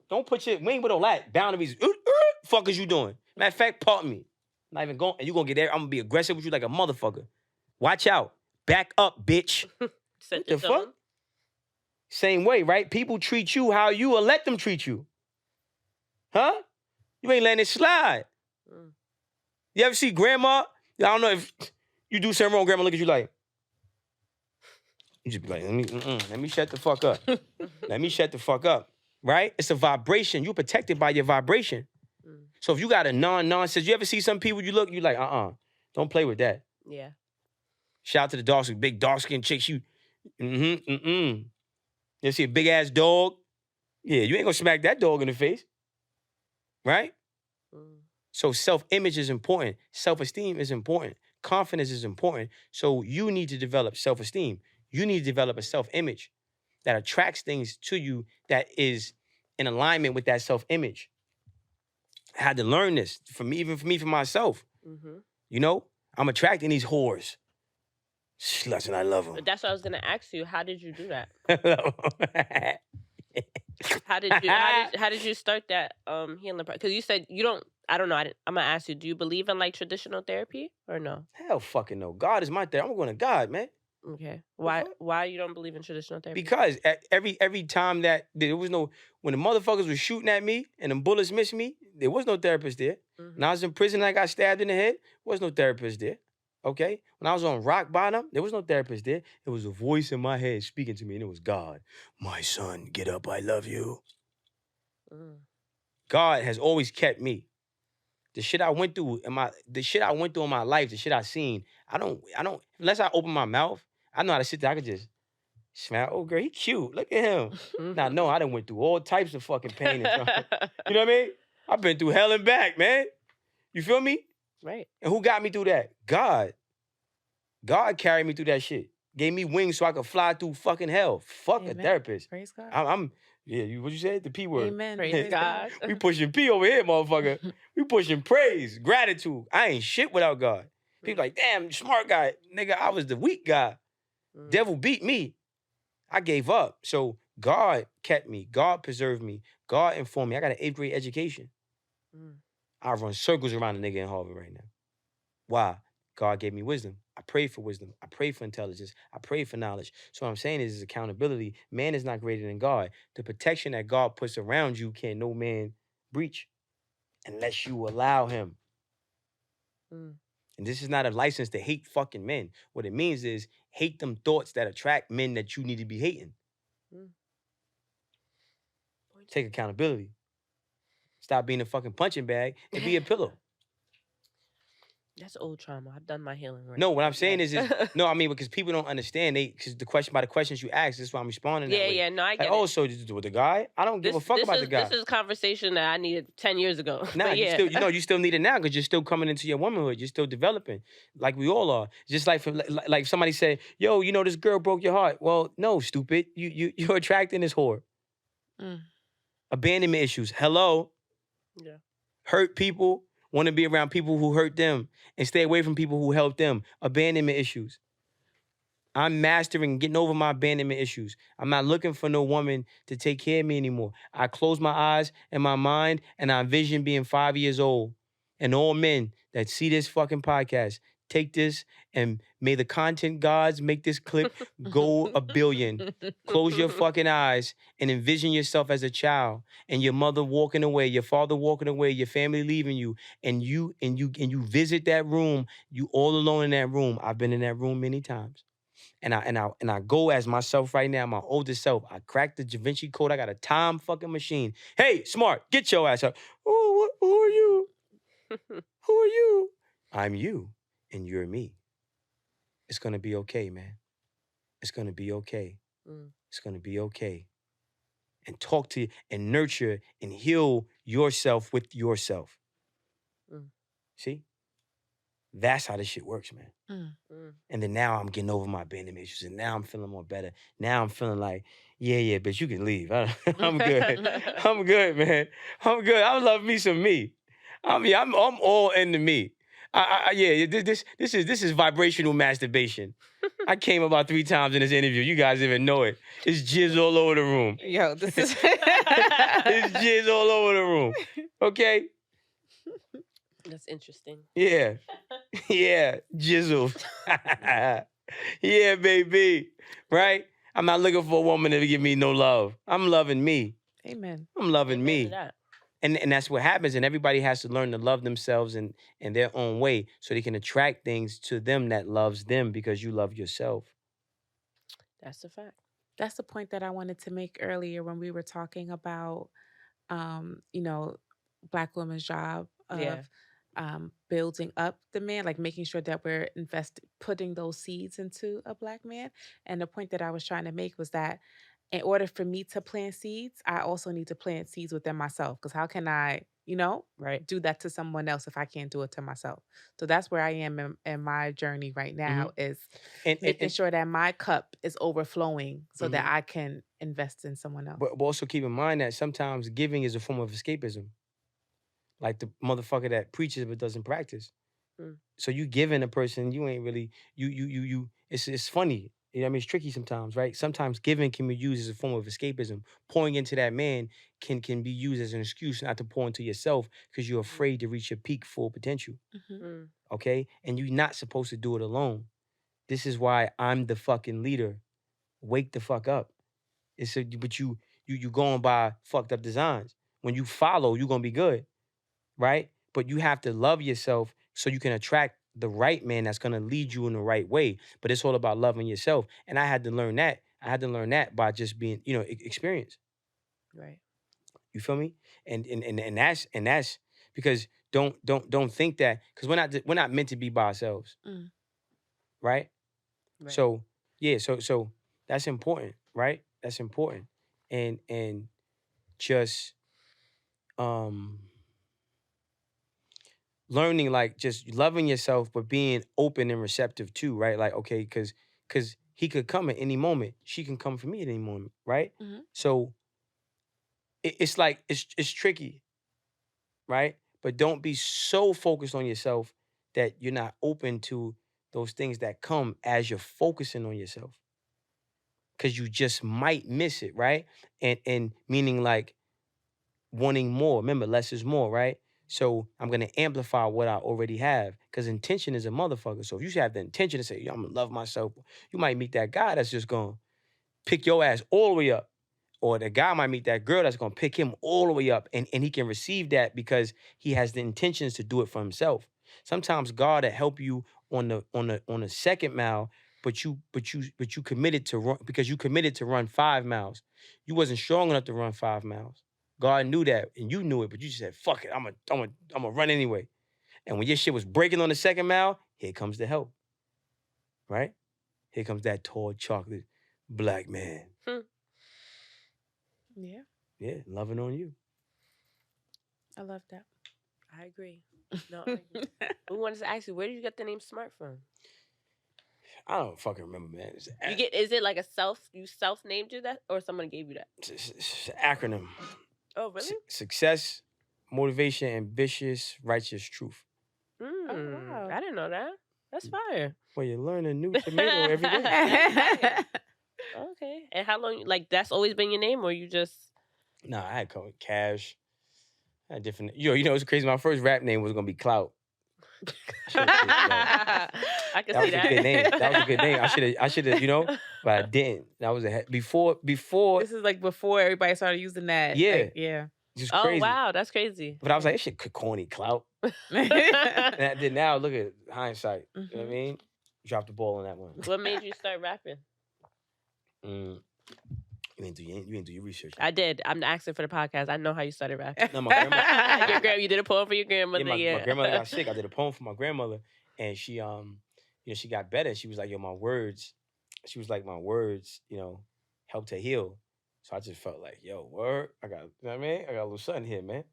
Don't put your... We ain't with all that. Boundaries. Fuck is you doing? Matter of fact, pardon me. Not even going... And you gonna get there. I'm gonna be aggressive with you like a motherfucker. Watch out. Back up, bitch. What the fuck? Same way, right? People treat you how you will let them treat you. Huh? You ain't letting it slide. You ever see grandma? I don't know if you do something wrong, grandma look at you like, you just be like, let me shut the fuck up. Let me shut the fuck up, right? It's a vibration. You're protected by your vibration. So if you got a non-nonsense, you ever see some people you like, don't play with that. Yeah. Shout out to the big dark-skinned chicks. You see a big-ass dog? Yeah, you ain't gonna smack that dog in the face. Right? So self-image is important. Self-esteem is important. Confidence is important. So you need to develop self-esteem. You need to develop a self-image that attracts things to you that is in alignment with that self-image. I had to learn this for myself. You know, I'm attracting these whores. Sluts, and I love them. But that's what I was going to ask you. How did you do that? How did you start that healing process? Because you said you don't. I don't know. I'm gonna ask you. Do you believe in like traditional therapy or no? Hell fucking no. God is my therapist. I'm going to God, man. Okay. Why you don't believe in traditional therapy? Because every time that there was no, when the motherfuckers was shooting at me and the bullets missed me, there was no therapist there. When I was in prison and I got stabbed in the head, there was no therapist there. Okay? When I was on rock bottom, there was no therapist there. It was a voice in my head speaking to me, and it was God. My son, get up, I love you. God has always kept me. The shit I went through in my life, the shit I seen, I don't, unless I open my mouth, I know how to sit there, I could just smile. Oh, girl, he cute. Look at him. Now, no, I done went through all types of fucking pain. You know what I mean? I've been through hell and back, man. You feel me? Right. And who got me through that? God. God carried me through that shit. Gave me wings so I could fly through fucking hell. Fuck Amen. a therapist. Praise God. What you said? The P word. Amen. Praise God. We pushing P over here, motherfucker. We pushing praise, gratitude. I ain't shit without God. People like, damn, smart guy. Nigga, I was the weak guy. Devil beat me. I gave up. So God kept me. God preserved me. God informed me. I got an 8th grade education. I run circles around a nigga in Harvard right now. Why? God gave me wisdom. I prayed for wisdom. I prayed for intelligence. I prayed for knowledge. So what I'm saying is accountability. Man is not greater than God. The protection that God puts around you can no man breach unless you allow him. And this is not a license to hate fucking men. What it means is hate them thoughts that attract men that you need to be hating. Take accountability. Stop being a fucking punching bag and be a pillow. That's old trauma. I've done my healing work. No, what I'm saying is no, I mean, because people don't understand. Because by the questions you ask, that's why I'm responding that way. Yeah, no, I get like, it. Oh, so with the guy? I don't give a fuck about the guy. This is a conversation that I needed 10 years ago. Nah, yeah. you still need it now because you're still coming into your womanhood. You're still developing, like we all are. Just like like somebody said, yo, this girl broke your heart. Well, no, stupid. You're attracting this whore. Abandonment issues. Hello. Yeah. Hurt people. Want to be around people who hurt them and stay away from people who help them. Abandonment issues. I'm mastering getting over my abandonment issues. I'm not looking for no woman to take care of me anymore. I close my eyes and my mind and I envision being 5 years old. And all men that see this fucking podcast, take this and may the content gods make this clip go a billion. Close your fucking eyes and envision yourself as a child and your mother walking away, your father walking away, your family leaving you, and you visit that room, you all alone in that room. I've been in that room many times. And I go as myself right now, my oldest self. I cracked the Da Vinci Code. I got a time fucking machine. Hey, smart, get your ass up. Oh, who are you? Who are you? I'm you, and you're me. It's gonna be okay, man. It's gonna be okay. It's gonna be okay. And talk to you and nurture and heal yourself with yourself. See? That's how this shit works, man. And then now I'm getting over my abandonment issues, and now I'm feeling more better. Now I'm feeling like, yeah, bitch, you can leave. I'm good. I'm good, man. I'm good. I love me some me. I mean, I'm all into me. This is vibrational masturbation. I came about 3 times in this interview. You guys even know it. It's jizz all over the room. Yo, this is it's jizz all over the room. Okay? That's interesting. Yeah. Yeah, jizzle. Yeah, baby. Right? I'm not looking for a woman to give me no love. I'm loving me. Amen. I'm loving me. And that's what happens. And everybody has to learn to love themselves in their own way so they can attract things to them that loves them because you love yourself. That's a fact. That's the point that I wanted to make earlier when we were talking about, Black women's job of building up the man, like making sure that we're putting those seeds into a Black man. And the point that I was trying to make was that in order for me to plant seeds, I also need to plant seeds within myself. Because how can I, do that to someone else if I can't do it to myself? So that's where I am in my journey right now, is making sure that my cup is overflowing so that I can invest in someone else. But also keep in mind that sometimes giving is a form of escapism. Like the motherfucker that preaches but doesn't practice. So you giving a person, you ain't really, it's funny. You know what I mean? It's tricky sometimes, right? Sometimes giving can be used as a form of escapism. Pouring into that man can be used as an excuse not to pour into yourself because you're afraid to reach your peak full potential. Okay? And you're not supposed to do it alone. This is why I'm the fucking leader. Wake the fuck up. But you going by fucked up designs. When you follow, you're gonna be good, right? But you have to love yourself so you can attract the right man that's gonna lead you in the right way. But it's all about loving yourself. And I had to learn that. I had to learn that by just being, experience. Right. You feel me? And that's because don't think that, because we're not meant to be by ourselves. Right? So yeah, so that's important, right? That's important. And just learning, like, just loving yourself, but being open and receptive too, right? Like, okay, because he could come at any moment. She can come for me at any moment, right? So it's like, it's tricky, right? But don't be so focused on yourself that you're not open to those things that come as you're focusing on yourself. Because you just might miss it, right? And meaning, like, wanting more. Remember, less is more, right? So I'm going to amplify what I already have, because intention is a motherfucker. So if you have the intention to say, I'm going to love myself, you might meet that guy that's just going to pick your ass all the way up. Or the guy might meet that girl that's going to pick him all the way up. And he can receive that because he has the intentions to do it for himself. Sometimes God will help you on the second mile, but you committed to run, because you committed to run 5 miles. You wasn't strong enough to run 5 miles. God knew that, and you knew it, but you just said, fuck it, I'm gonna run anyway. And when your shit was breaking on the second mile, here comes the help. Right? Here comes that tall chocolate black man. Yeah. Yeah, loving on you. I love that. I agree. No, I agree. We wanted to ask you, where did you get the name Smart from? I don't fucking remember, man. Is it like you self-named you that, or someone gave you that? It's an acronym. Oh, really? Success, motivation, ambitious, righteous, truth. Oh, wow. I didn't know that. That's fire. Well, you learn a new tomato every day. Okay. And how long, like, that's always been your name, or you just... Nah, I had called Cash. I had different... You know, it's crazy. My first rap name was going to be Clout. I can see that. That was a good name. That was a good name. I should have, but I didn't. That was before. This is like before everybody started using that. Yeah. Like, yeah. Just crazy. Oh, wow. That's crazy. But I was like, this shit corny, Clout. And I did. Now look at hindsight. You know what I mean? Dropped the ball on that one. What made you start rapping? You didn't do your research. I did. I'm asking for the podcast. I know how you started rapping. No, my grandma. You did a poem for your grandmother. Yeah, my grandmother got sick. I did a poem for my grandmother, and she she got better. She was like, yo, my words. She was like, my words, helped her heal. So I just felt like, yo, word. I got, you know what I mean? I got a little something here, man.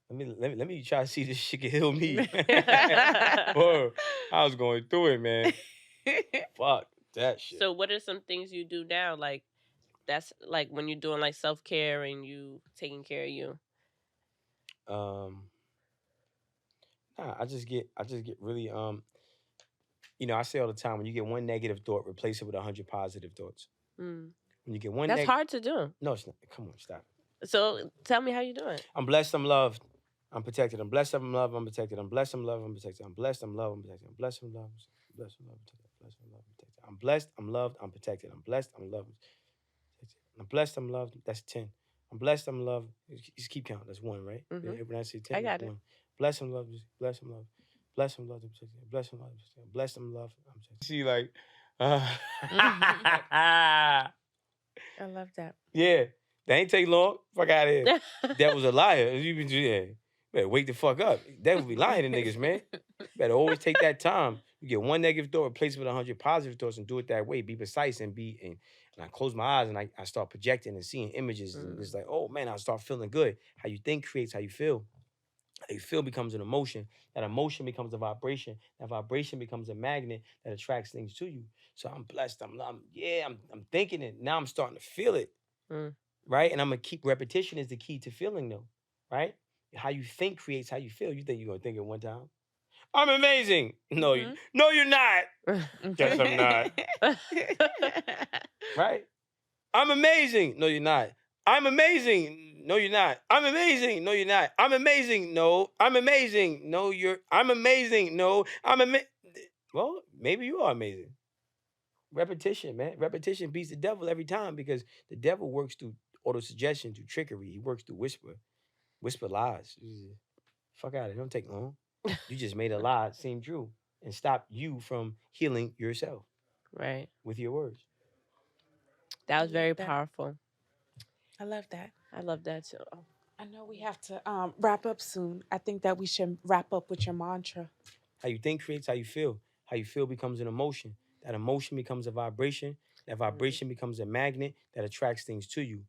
Let me try to see if this shit can heal me. Word. I was going through it, man. Fuck that shit. So what are some things you do now? Like, that's like when you're doing like self-care and you taking care of you. I just get really I say all the time, when you get one negative thought, replace it with 100 positive thoughts. When you get one, that's hard to do. No, it's not. Come on, stop. So tell me how you doing. I'm blessed. I'm loved. I'm protected. I'm blessed. I'm loved. I'm protected. I'm blessed. I'm loved. I'm protected. I'm blessed. I'm loved. I'm protected. I'm blessed. I'm loved. I'm blessed. I'm loved. I'm blessed. I'm loved. I'm protected. I'm blessed. I'm loved. I'm blessed. I'm loved. That's 10. I'm blessed. I'm loved. Just keep counting. That's 1, right? When I say 10, I got it. 1. Blessed. I'm loved. Blessed. I'm loved. Blessed. I'm loved. I'm protected. Blessed. I'm loved. Blessed. I'm loved. I'm protected. See, like, I love that. Yeah. That ain't take long. Fuck out of here. That was a liar. You better wake the fuck up. That would be lying to niggas, man. Better always take that time. You get one negative thought, replace it with 100 positive thoughts, and do it that way. Be precise and I close my eyes and I start projecting and seeing images. And it's like, oh man, I start feeling good. How you think creates how you feel. How you feel becomes an emotion. That emotion becomes a vibration. That vibration becomes a magnet that attracts things to you. So I'm blessed. I'm thinking it. Now I'm starting to feel it. Right? And I'm going to keep repetition is the key to feeling though. Right? How you think creates how you feel. You think you're going to think it one time? I'm amazing. No, no, you're not. Yes, I'm not. Right? I'm amazing. No, you're not. I'm amazing. No, you're not. I'm amazing. No, you're not. I'm amazing. No, I'm amazing. No, I'm amazing. No, I'm amazing. Well, maybe you are amazing. Repetition, man. Repetition beats the devil every time because the devil works through auto-suggestion, through trickery. He works through whisper lies. Fuck out of it. Don't take long. You just made a lie seem true and stop you from healing yourself. Right. With your words. That was very powerful. I love that. I love that too. I know we have to wrap up soon. I think that we should wrap up with your mantra. How you think creates how you feel. How you feel becomes an emotion. That emotion becomes a vibration. That vibration becomes a magnet that attracts things to you.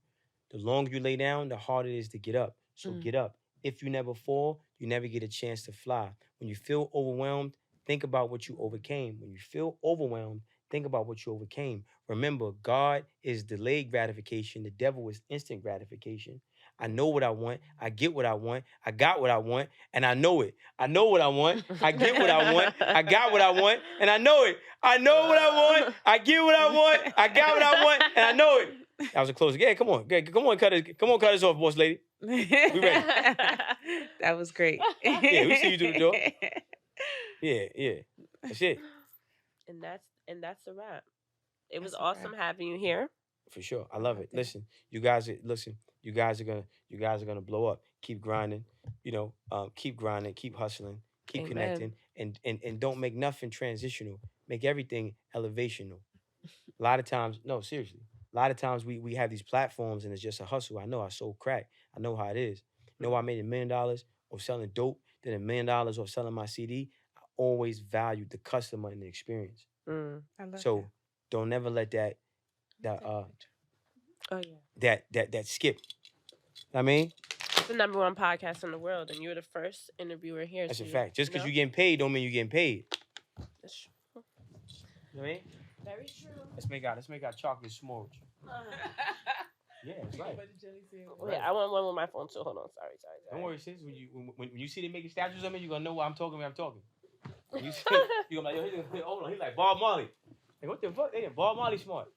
The longer you lay down, the harder it is to get up. So get up. If you never fall, you never get a chance to fly. When you feel overwhelmed, think about what you overcame. When you feel overwhelmed, think about what you overcame. Remember, God is delayed gratification. The devil is instant gratification. I know what I want. I get what I want. I got what I want, and I know it. I know what I want. I get what I want. I got what I want, and I know it. I know what I want. I get what I want. I got what I want, and I know it. That was a close. Yeah, come on. Come on, cut us off, boss lady. We ready. That was great. Yeah, we see you through the door. Yeah. That's it. And that's a wrap. It was awesome having you here. For sure. I love it. Listen, you guys are gonna blow up. Keep grinding, keep grinding, keep hustling, keep connecting, and don't make nothing transitional. Make everything elevational. A lot of times, no, seriously. A lot of times we have these platforms and it's just a hustle. I know I sold crack. I know how it is. You know, I made $1 million off selling dope, then $1 million off selling my CD. I always valued the customer and the experience. I love so don't never let that skip. I mean, it's the #1 podcast in the world, and you're the first interviewer here. That's a fact. Just because you're getting paid don't mean you're getting paid. That's true. You know what I mean? Very true. Let's make our chocolate smooch. Yeah, that's right. Wait, I want one with my phone too. Hold on. Sorry. Don't worry, sis. When you see them making statues of me, you're gonna know why I'm talking when I'm talking. You gonna be like, yo, hold on, he's like Bob Marley. Like, what the fuck? Bob Marley smart.